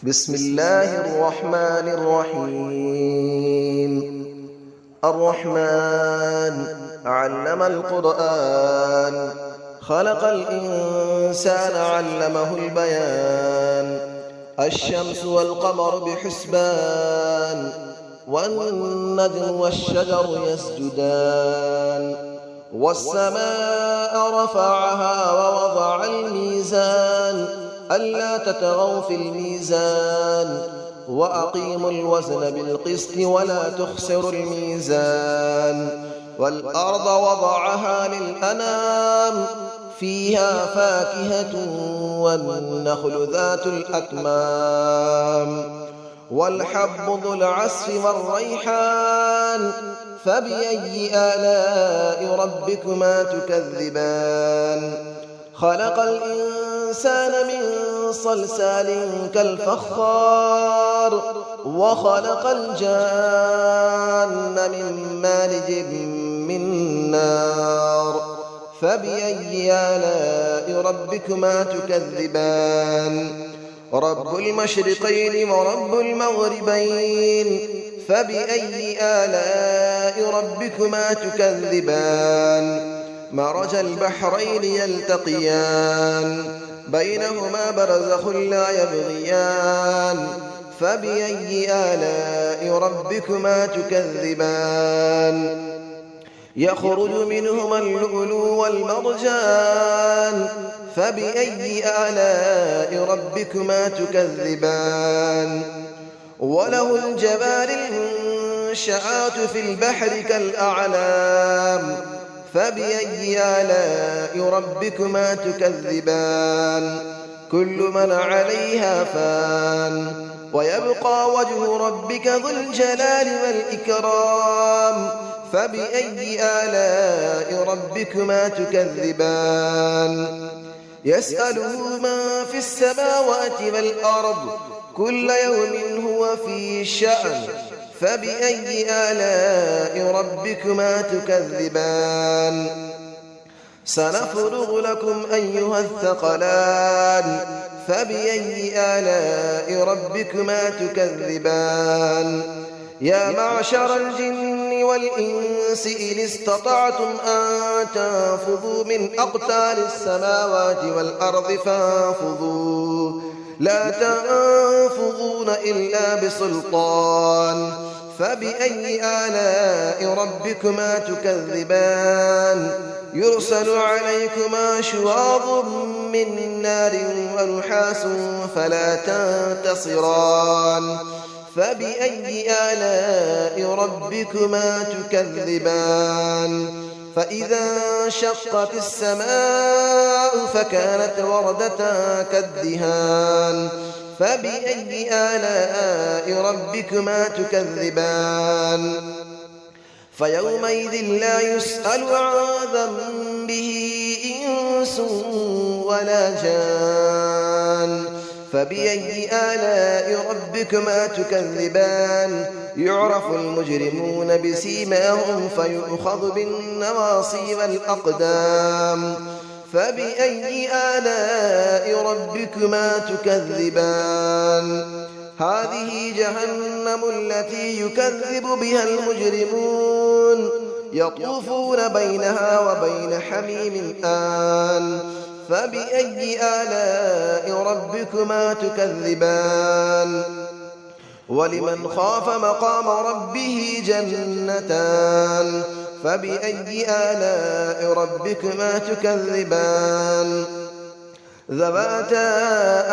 بسم الله الرحمن الرحيم. الرحمن علم القرآن، خلق الإنسان علمه البيان. الشمس والقمر بحسبان، والنجم والشجر يسجدان. والسماء رفعها ووضع الميزان، ألا تطغوا في الميزان، وأقيموا الوزن بالقسط ولا تخسروا الميزان. والأرض وضعها للأنام، فيها فاكهة والنخل ذات الأكمام، والحب ذو العصف والريحان. فبأي آلاء ربكما تكذبان؟ خلق الإنسان من صلصال كالفخار، وخلق الجان من مارج من نار. فبأي آلاء ربكما تكذبان؟ رب المشرقين ورب المغربين. فبأي آلاء ربكما تكذبان؟ مرج البحرين يلتقيان، بينهما برزخ لا يبغيان. فبأي آلاء ربكما تكذبان؟ يخرج منهما اللؤلؤ والمرجان. فبأي آلاء ربكما تكذبان؟ وله الجوار المنشآت في البحر كالأعلام. فبأي آلاء ربكما تكذبان؟ كل من عليها فان، ويبقى وجه ربك ذو الجلال والإكرام. فبأي آلاء ربكما تكذبان؟ يسأله من في السماوات والأرض، كل يوم هو في شأن. فبأي آلاء ربكما تكذبان؟ سنفرغ لكم أيها الثقلان. فبأي آلاء ربكما تكذبان؟ يا معشر الجن والإنس إن استطعتم أن تنفذوا من أقطار السماوات والأرض فانفذوا، لا تنفذون إلا بسلطان. فبأي آلاء ربكما تكذبان؟ يرسل عليكما شواظ من نار ونحاس فلا تنتصران. فبأي آلاء ربكما تكذبان؟ فإذا انشقت السماء فكانت وردة كالدهان. فبأي آلاء ربكما تكذبان؟ فيومئذ لا يسأل عن ذنبه إنس ولا جان. فبأي آلاء ربكما تكذبان؟ يعرف المجرمون بسيماهم فيؤخذ بالنواصي والأقدام. فبأي آلاء ربكما تكذبان؟ هذه جهنم التي يكذب بها المجرمون، يطوفون بينها وبين حميم آن. فبأي آلاء ربكما تكذبان؟ ولمن خاف مقام ربه جنتان. فبأي آلاء ربكما تكذبان؟ ذواتا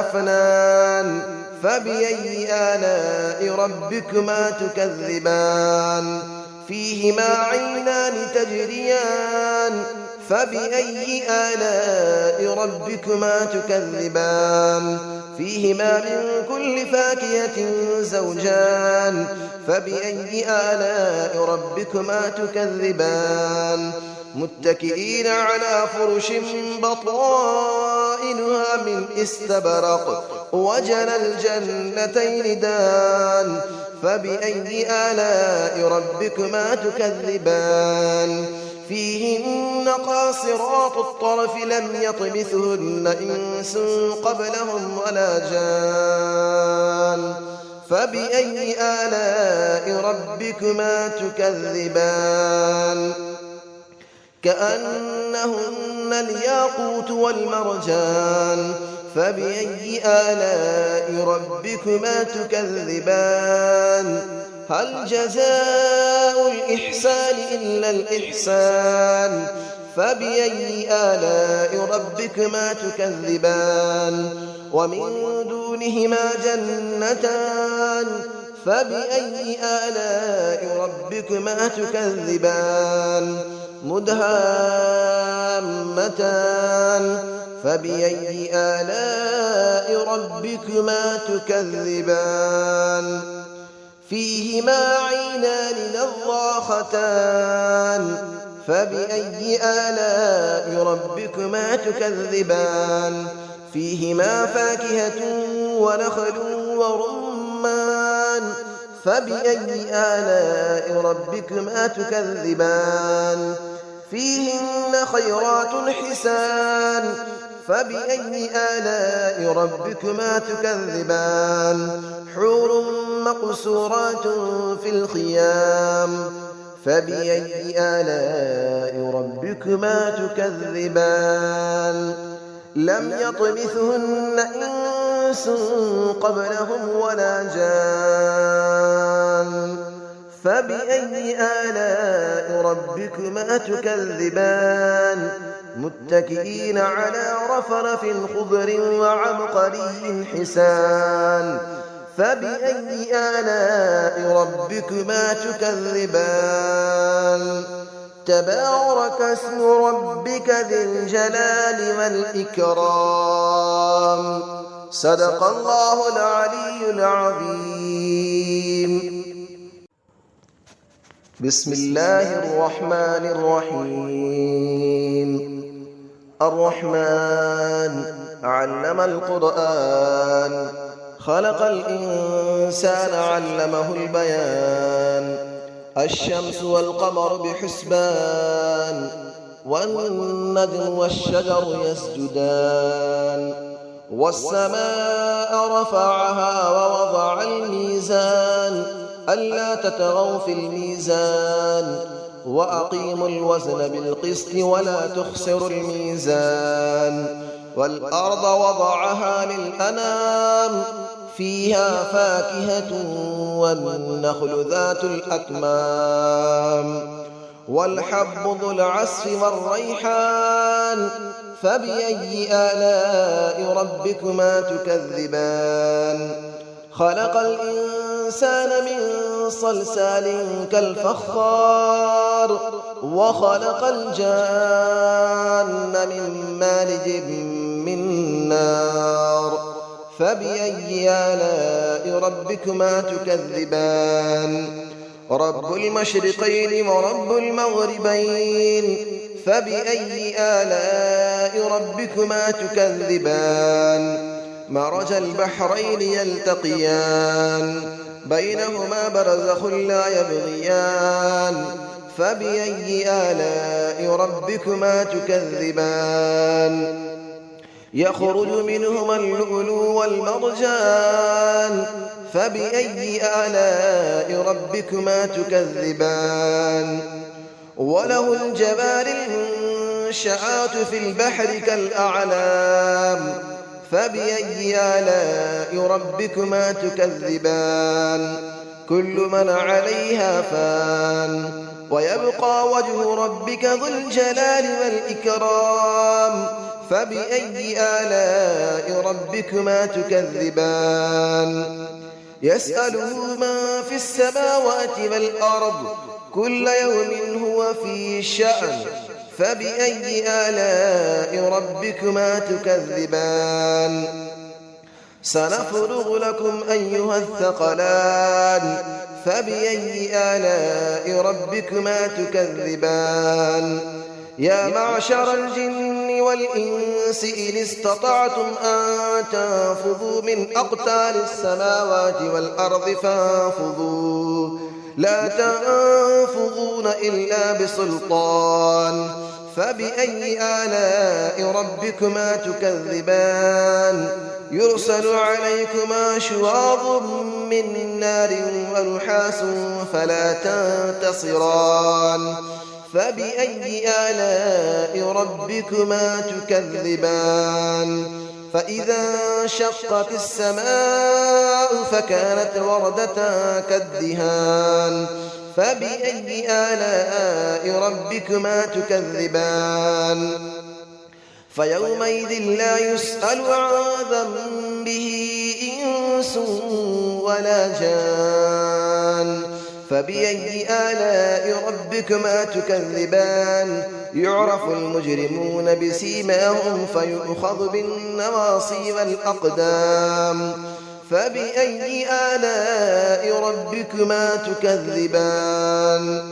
أفنان. فبأي آلاء ربكما تكذبان؟ فيهما عينان تجريان. فبأي آلاء ربكما تكذبان؟ فيهما من كل فاكهة زوجان. فبأي آلاء ربكما تكذبان؟ متكئين على فرش بطائنها من استبرق، وجنى الجنتين دان. فبأي آلاء ربكما تكذبان؟ فيهن قاصرات الطرف لم يطمثهن إنس قبلهم ولا جان. فبأي آلاء ربكما تكذبان كأنهن الياقوت والمرجان فبأي آلاء ربكما تكذبان هل جزاء الإحسان إلا الإحسان فبأي آلاء ربكما تكذبان ومن دونهما جنتان فبأي آلاء ربكما تكذبان مدهامتان فبأي آلاء ربكما تكذبان فيهما عينان نضاختان فبأي آلاء ربكما تكذبان فيهما فاكهة ونخل ورمان فبأي آلاء ربكما تكذبان فيهن خيرات حسان فبأي آلاء ربكما تكذبان حور مقصورات في الخيام فبأي آلاء ربكما تكذبان لم يطمثهن إنس قبلهم ولا جان فبأي آلاء ربكما تكذبان متكئين على رفرف خضر وعبقري حسان فبأي آلاء ربكما تكذبان تبارك اسم ربك ذي الجلال والإكرام صدق الله العلي العظيم بسم الله الرحمن الرحيم الرحمن علم القرآن خلق الإنسان علمه البيان الشمس والقمر بحسبان والنجم والشجر يسجدان والسماء رفعها ووضع الميزان ألا تطغوا في الميزان وأقيموا الوزن بالقسط ولا تخسروا الميزان والأرض وضعها للأنام فيها فاكهة والنخل ذات الأكمام والحب ذو العصف والريحان فبأي آلاء ربكما تكذبان خلق الإنسان من صلصال كالفخار وخلق الجان من مارج من نار فبأي آلاء ربكما تكذبان رب المشرقين ورب المغربين فبأي آلاء ربكما تكذبان مرج البحرين يلتقيان بينهما برزخ لا يبغيان فبأي آلاء ربكما تكذبان يخرج منهما اللؤلؤ والمرجان فبأي آلاء ربكما تكذبان وله الجبال المنشآت في البحر كالأعلام فبأي آلاء ربكما تكذبان كل من عليها فان ويبقى وجه ربك ذو الجلال والإكرام فبأي آلاء ربكما تكذبان يسأله من في السماوات والأرض كل يوم هو في شأن فبأي آلاء ربكما تكذبان سنفرغ لكم أيها الثقلان فبأي آلاء ربكما تكذبان يا معشر الجن والإنس إن استطعتم أن تنفذوا من أقطار السماوات والأرض فانفذوا لا تنفذون إلا بسلطان فبأي آلاء ربكما تكذبان يرسل عليكما شواظ من نار ونحاس فلا تنتصران فبأي آلاء ربكما تكذبان فإذا انشقت السماء فكانت وردة كالدهان فبأي آلاء ربكما تكذبان فيومئذ لا يسأل عن ذنبه إنس ولا جان فبأي آلاء ربكما تكذبان يعرف المجرمون بسيماهم فيؤخذ بالنواصي والأقدام فبأي آلاء ربكما تكذبان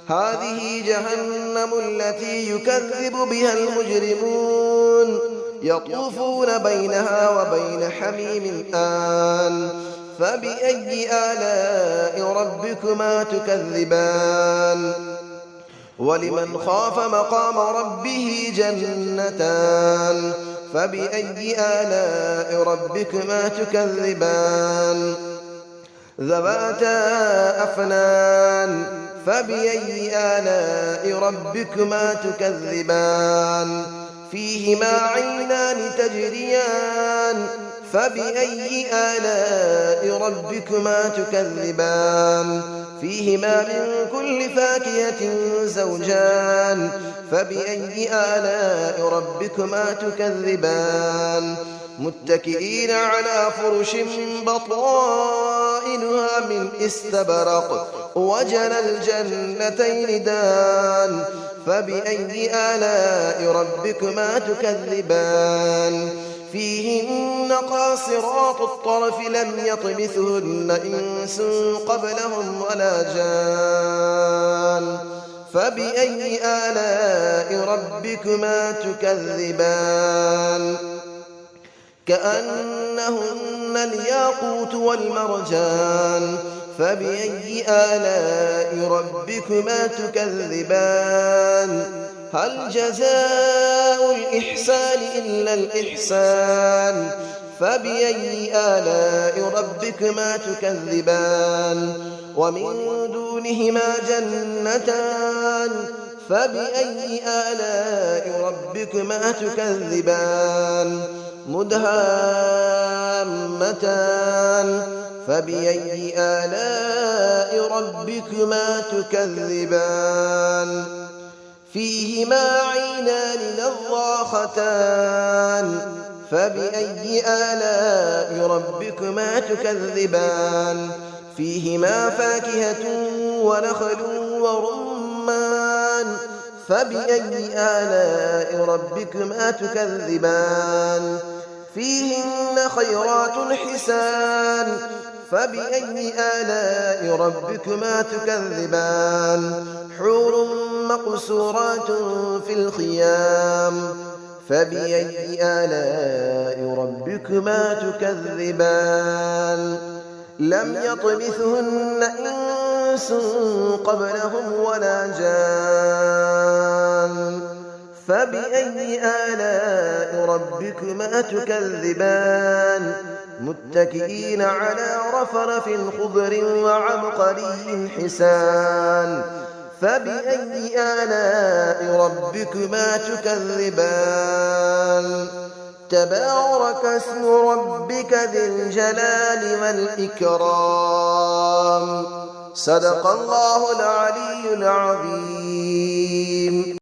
هذه جهنم التي يكذب بها المجرمون يطوفون بينها وبين حميم آن فبأي آلاء ربكما تكذبان ولمن خاف مقام ربه جنتان فبأي آلاء ربكما تكذبان ذواتا أفنان فبأي آلاء ربكما تكذبان فيهما عينان تجريان فبأي آلاء ربكما تكذبان فيهما من كل فاكهة زوجان فبأي آلاء ربكما تكذبان متكئين على فرش بطائنها من استبرق وجنى الجنتين دان فبأي آلاء ربكما تكذبان فيهن قاصرات الطرف لم يطمثهن إنس قبلهم ولا جان فبأي آلاء ربكما تكذبان كأنهن الياقوت والمرجان فبأي آلاء ربكما تكذبان هل جزاء الإحسان إلا الإحسان فبأي آلاء ربكما تكذبان ومن دونهما جنتان فبأي آلاء ربكما تكذبان مدهامتان فبأي آلاء ربكما تكذبان فيهما عينان نضاختان فبأي آلاء ربكما تكذبان فيهما فاكهة ونخل ورمان فبأي آلاء ربكما تكذبان فيهن خيرات حسان فبأي آلاء ربكما تكذبان حور مقصورات في الخيام فبأي آلاء ربكما تكذبان لم يطمثهن إنس قبلهم ولا جان فبأي آلاء ربكما تكذبان متكئين على رفرف خضر وعبقري حسان فبأي آلاء ربكما تكذبان تبارك اسم ربك ذي الجلال والإكرام صدق الله العلي العظيم.